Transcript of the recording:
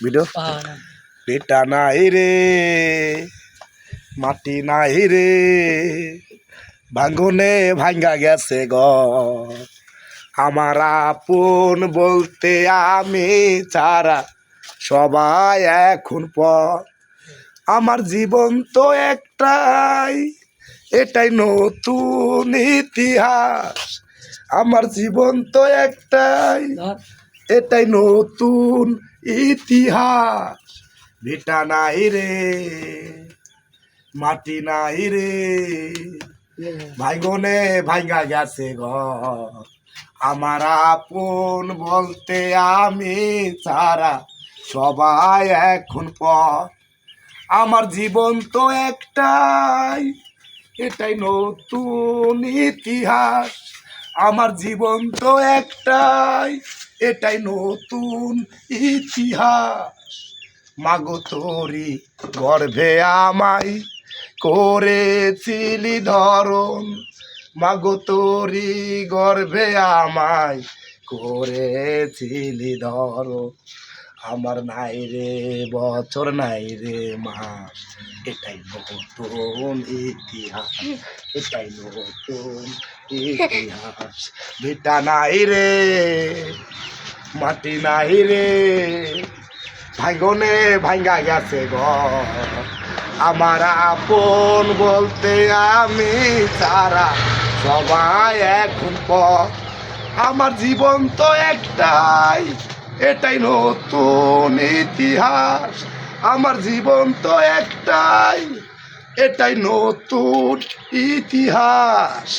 Video পেটা নাই রে মাটি নাই রে ভাঙ্গনে ভাঙ্গা গেছে ঘর আমার আপন বলতে আমি ছাড়া সবাই এখন পর আমার জীবন তো একটাই এটাই নতুন ইতিহাস আমার জীবন তো একটাই এটাই নতুন ইতিহাস ভিটা নাই রে মাটি নাই রে ভাইগনে ভাঙ্গা গেছে ঘর আমার আপন বলতে আমি ছাড়া সবাই এখন পর আমার জীবন তো একটাই এটাই নতুন ইতিহাস আমার জীবন তো একটাই এটাই নতুন ইতিহাস মাগো তোরি গর্ভে আমায় করেছিলি ধরন মাগো তোরি গর্ভে আমায় করেছিলি ধরন আমার নাই রে বছর নাই রে মাস এটাই নতুন ইতিহাস এটাই নতুন ইতিহাস ভিটা নাই রে মাটি নাই রে ভাইগনে ভাঙ্গা গেছে ঘর আমার আপন বলতে আমি ছাড়া সবাই এখন পর আমার জীবন তো একটাই এটাই নতুন ইতিহাস আমার জীবন তো একটাই এটাই নতুন ইতিহাস।